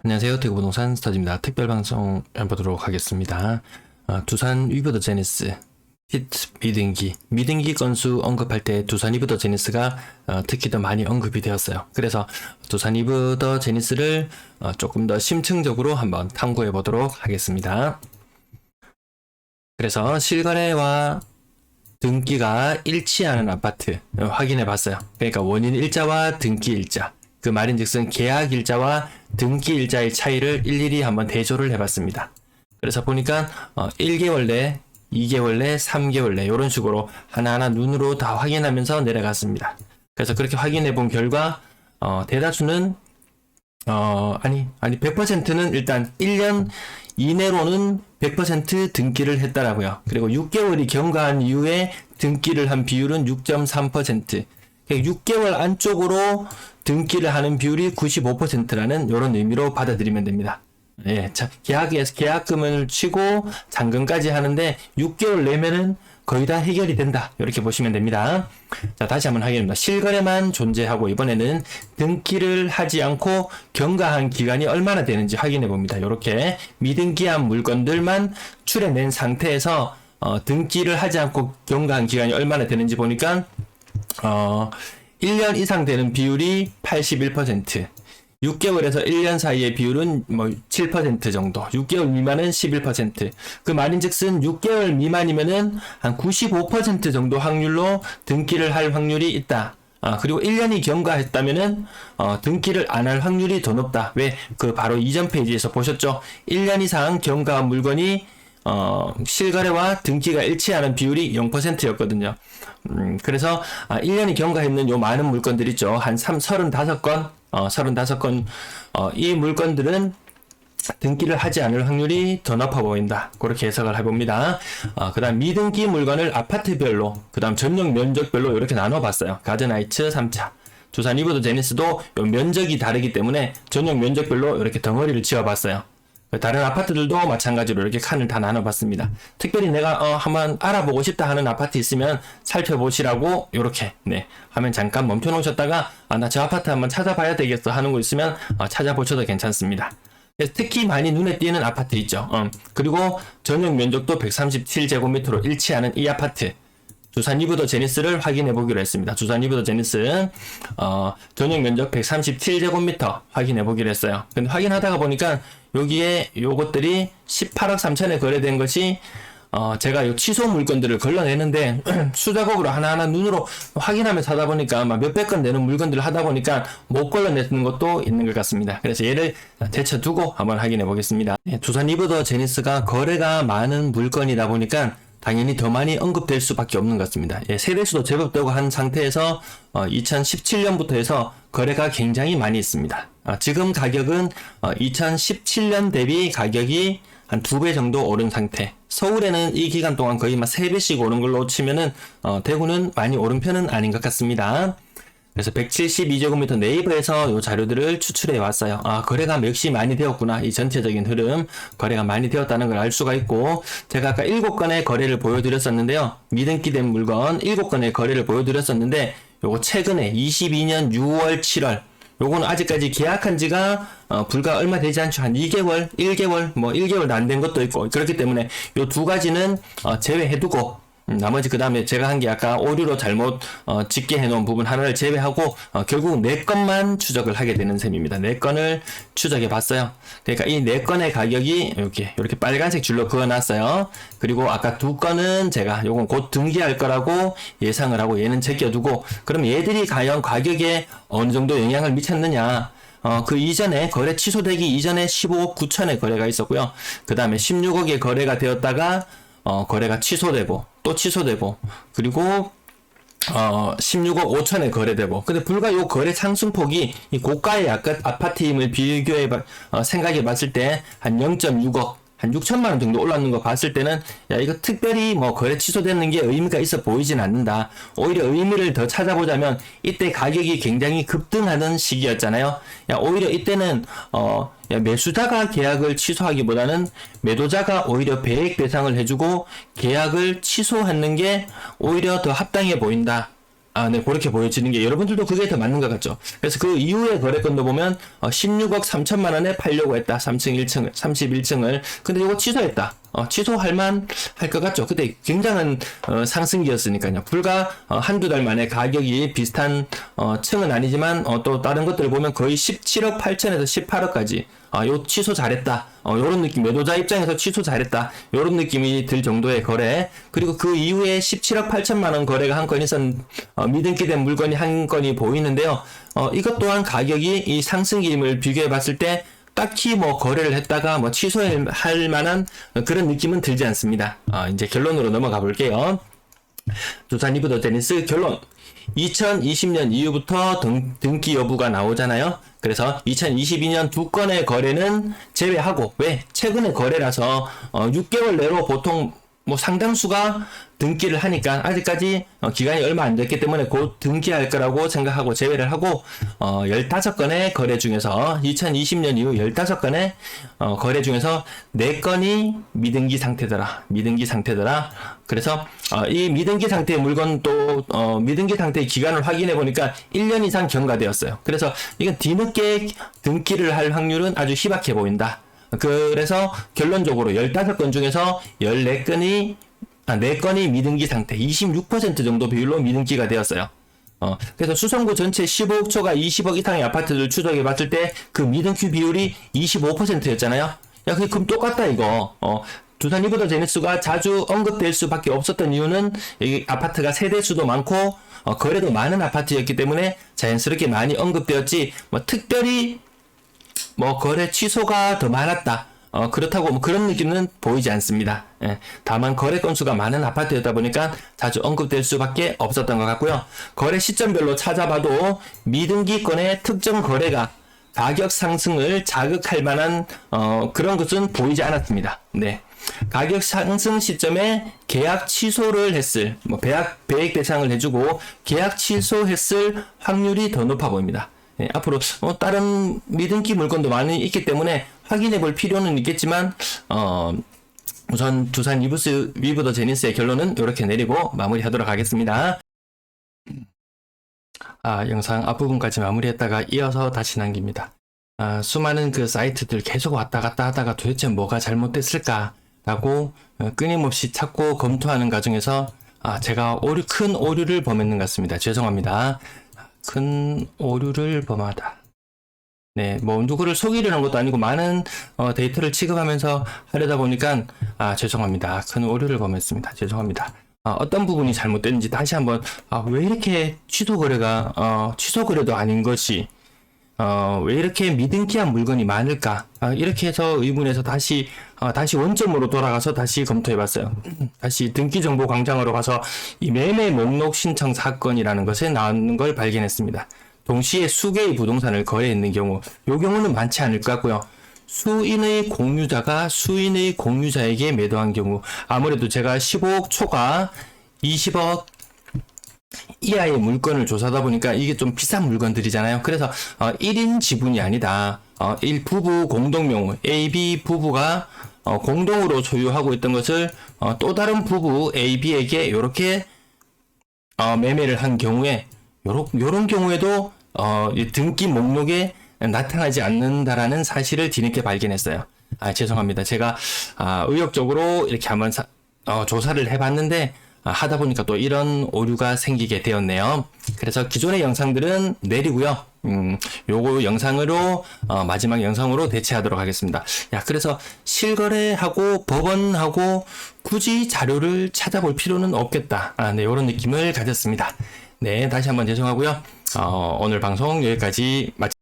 안녕하세요. 대구부동산 스타즈입니다. 특별방송 해보도록 하겠습니다. 두산 위버더 제니스 히트 미등기 건수 언급할 때 두산 위버더 제니스가 특히 더 많이 언급이 되었어요. 그래서 두산 위버더 제니스를 조금 더 심층적으로 한번 탐구해 보도록 하겠습니다. 그래서 실거래와 등기가 일치하는 아파트 확인해 봤어요. 그러니까 원인 일자와 등기 일자, 그 말인즉슨 계약 일자와 등기 일자의 차이를 일일이 한번 대조를 해봤습니다. 그래서 보니까 1개월 내, 2개월 내, 3개월 내 이런 식으로 하나하나 눈으로 다 확인하면서 내려갔습니다. 그래서 그렇게 확인해 본 결과 대다수는 100%는 일단 1년 이내로는 100% 등기를 했다라고요. 그리고 6개월이 경과한 이후에 등기를 한 비율은 6.3%. 6개월 안쪽으로 등기를 하는 비율이 95%라는 이런 의미로 받아들이면 됩니다. 예, 자, 계약금을 치고 잔금까지 하는데 6개월 내면은 거의 다 해결이 된다. 이렇게 보시면 됩니다. 자, 다시 한번 확인합니다. 실거래만 존재하고 이번에는 등기를 하지 않고 경과한 기간이 얼마나 되는지 확인해 봅니다. 이렇게 미등기한 물건들만 출해낸 상태에서 등기를 하지 않고 경과한 기간이 얼마나 되는지 보니까 1년 이상 되는 비율이 81%, 6개월에서 1년 사이의 비율은 7% 정도, 6개월 미만은 11%. 그 말인즉슨 6개월 미만이면은 한 95% 정도 확률로 등기를 할 확률이 있다. 그리고 1년이 경과했다면은 등기를 안 할 확률이 더 높다. 왜? 그 바로 이전 페이지에서 보셨죠? 1년 이상 경과한 물건이 실거래와 등기가 일치하는 비율이 0%였거든요. 그래서 1년이 경과했는 요 많은 물건들 있죠. 한 35건, 35건, 이 물건들은 등기를 하지 않을 확률이 더 높아 보인다. 그렇게 해석을 해봅니다. 그 다음 미등기 물건을 아파트별로, 그 다음 전용 면적별로 이렇게 나눠봤어요. 가든하이츠 3차. 두산 리버더 제니스도 요 면적이 다르기 때문에 전용 면적별로 이렇게 덩어리를 지어봤어요. 다른 아파트들도 마찬가지로 이렇게 칸을 다 나눠봤습니다. 특별히 내가 한번 알아보고 싶다 하는 아파트 있으면 살펴보시라고 이렇게 하면 잠깐 멈춰 놓으셨다가 나 저 아파트 한번 찾아봐야 되겠어 하는 거 있으면 찾아보셔도 괜찮습니다. 특히 많이 눈에 띄는 아파트 있죠. 그리고 전용 면적도 137제곱미터로 일치하는 이 아파트 두산 리버더 제니스를 확인해 보기로 했습니다. 두산 리버더 제니스 전용 면적 137제곱미터 확인해 보기로 했어요. 근데 확인하다가 보니까 여기에 요것들이 18억 3천에 거래된 것이 제가 요 취소 물건들을 걸러내는데 수작업으로 하나하나 눈으로 확인하면서 하다 보니까 막 몇백 건 되는 물건들을 하다 보니까 못 걸러내는 것도 있는 것 같습니다. 그래서 얘를 제쳐두고 한번 확인해 보겠습니다. 두산 리버더 제니스가 거래가 많은 물건이다 보니까 당연히 더 많이 언급될 수밖에 없는 것 같습니다. 세대수도 제법 되고 한 상태에서 2017년부터 해서 거래가 굉장히 많이 있습니다. 지금 가격은 2017년 대비 가격이 한 2배 정도 오른 상태. 서울에는 이 기간 동안 거의 막 3배씩 오른 걸로 치면은 대구는 많이 오른 편은 아닌 것 같습니다. 그래서 172제곱미터 네이버에서 이 자료들을 추출해 왔어요. 거래가 역시 많이 되었구나. 이 전체적인 흐름, 거래가 많이 되었다는 걸 알 수가 있고, 제가 아까 7건의 거래를 보여드렸었는데요. 미등기된 물건 7건의 거래를 보여드렸었는데, 요거 최근에 22년 6월, 7월, 요거는 아직까지 계약한 지가 불과 얼마 되지 않죠. 한 2개월, 1개월, 1개월도 안 된 것도 있고, 그렇기 때문에 요 두 가지는 제외해두고, 나머지 그 다음에 제가 한 게 아까 오류로 잘못 짓게 해놓은 부분 하나를 제외하고 결국 4건만 추적을 하게 되는 셈입니다. 4건을 추적해 봤어요. 그러니까 이 4건의 가격이 이렇게 빨간색 줄로 그어놨어요. 그리고 아까 2건은 제가 요건 곧 등기할 거라고 예상을 하고 얘는 제껴두고, 그럼 얘들이 과연 가격에 어느 정도 영향을 미쳤느냐, 그 이전에 거래 취소되기 이전에 15억 9천의 거래가 있었고요. 그 다음에 16억의 거래가 되었다가 거래가 취소되고 또 취소되고, 그리고 16억 5천에 거래되고, 근데 불과 요 거래 상승폭이 이 고가의 아파트임을 생각해 봤을 때 한 0.6억, 한 6천만 원 정도 올랐는 거 봤을 때는 이거 특별히 거래 취소되는 게 의미가 있어 보이진 않는다. 오히려 의미를 더 찾아보자면 이때 가격이 굉장히 급등하던 시기였잖아요. 오히려 이때는 매수자가 계약을 취소하기보다는 매도자가 오히려 배액 배상을 해주고 계약을 취소하는 게 오히려 더 합당해 보인다. 네, 그렇게 보여지는 게 여러분들도 그게 더 맞는 것 같죠. 그래서 그 이후에 거래건도 보면 16억 3천만 원에 팔려고 했다. 3층 1층을 31층을. 근데 이거 취소했다. 취소할 만 할 것 같죠. 그때 굉장한 상승기였으니까요. 불과 한두 달 만에 가격이 비슷한 층은 아니지만 또 다른 것들을 보면 거의 17억 8천에서 18억까지 요 취소 잘했다. 요런 느낌, 매도자 입장에서 취소 잘했다. 요런 느낌이 들 정도의 거래. 그리고 그 이후에 17억 8천만 원 거래가 한 건이 미등기 된 물건이 한 건이 보이는데요. 이것 또한 가격이 이 상승기임을 비교해 봤을 때 딱히 뭐 거래를 했다가 뭐 취소할 만한 그런 느낌은 들지 않습니다. 이제 결론으로 넘어가 볼게요. 두산 리브더 제니스 결론. 2020년 이후부터 등기 여부가 나오잖아요. 그래서 2022년 두 건의 거래는 제외하고, 왜? 최근의 거래라서 6개월 내로 보통 뭐 상당수가 등기를 하니까 아직까지 기간이 얼마 안 됐기 때문에 곧 등기할 거라고 생각하고 제외를 하고 15건의 거래 중에서 2020년 이후 15건의 거래 중에서 4건이 미등기 상태더라. 그래서 이 미등기 상태의 물건 또 미등기 상태의 기간을 확인해 보니까 1년 이상 경과되었어요. 그래서 이건 뒤늦게 등기를 할 확률은 아주 희박해 보인다. 그래서 결론적으로 15건 중에서 4건이 미등기 상태, 26% 정도 비율로 미등기가 되었어요. 그래서 수성구 전체 15억 초가 20억 이상의 아파트를 추적해 봤을 때 그 미등기 비율이 25%였잖아요. 야, 그럼 똑같다, 이거. 두산 리브더 제니스가 자주 언급될 수밖에 없었던 이유는 이 아파트가 세대수도 많고, 거래도 많은 아파트였기 때문에 자연스럽게 많이 언급되었지, 뭐, 특별히 뭐 거래 취소가 더 많았다. 그렇다고 뭐 그런 느낌은 보이지 않습니다. 예, 다만 거래 건수가 많은 아파트였다 보니까 자주 언급될 수밖에 없었던 것 같고요. 거래 시점별로 찾아봐도 미등기권의 특정 거래가 가격 상승을 자극할 만한 그런 것은 보이지 않았습니다. 네. 가격 상승 시점에 계약 취소를 했을, 뭐 배액 배상을 해주고 계약 취소했을 확률이 더 높아 보입니다. 네, 앞으로 다른 미등기 물건도 많이 있기 때문에 확인해 볼 필요는 있겠지만 우선 두산 리브더 제니스의 결론은 이렇게 내리고 마무리하도록 하겠습니다. 영상 앞부분까지 마무리했다가 이어서 다시 남깁니다. 수많은 그 사이트들 계속 왔다 갔다 하다가 도대체 뭐가 잘못됐을까 라고 끊임없이 찾고 검토하는 과정에서 제가 큰 오류를 범했는 것 같습니다. 죄송합니다. 큰 오류를 범하다. 네, 뭐 누구를 속이려는 것도 아니고 많은 데이터를 취급하면서 하려다 보니까 죄송합니다. 큰 오류를 범했습니다. 죄송합니다. 어떤 부분이 잘못됐는지 다시 한번 왜 이렇게 취소 거래도 아닌 것이 왜 이렇게 미등기한 물건이 많을까? 이렇게 해서 의문에서 다시 원점으로 돌아가서 다시 검토해봤어요. 다시 등기정보 광장으로 가서 이 매매 목록 신청 사건이라는 것에 나오는 걸 발견했습니다. 동시에 수개의 부동산을 거래했는 경우, 이 경우는 많지 않을 것 같고요. 수인의 공유자가 수인의 공유자에게 매도한 경우, 아무래도 제가 15억 초과 20억 이하의 물건을 조사하다 보니까 이게 좀 비싼 물건들이잖아요. 그래서 1인 지분이 아니다. 부부 공동명의 AB 부부가 공동으로 소유하고 있던 것을 또 다른 부부 AB에게 이렇게 매매를 한 경우에 요런 경우에도 등기 목록에 나타나지 않는다라는 사실을 뒤늦게 발견했어요. 죄송합니다. 제가 의욕적으로 이렇게 한번 조사를 해봤는데 하다 보니까 또 이런 오류가 생기게 되었네요. 그래서 기존의 영상들은 내리고요. 요거 영상으로 마지막 영상으로 대체하도록 하겠습니다. 그래서 실거래하고 법원하고 굳이 자료를 찾아볼 필요는 없겠다. 네, 요런 느낌을 가졌습니다. 네, 다시 한번 죄송하고요. 오늘 방송 여기까지 마치겠습니다.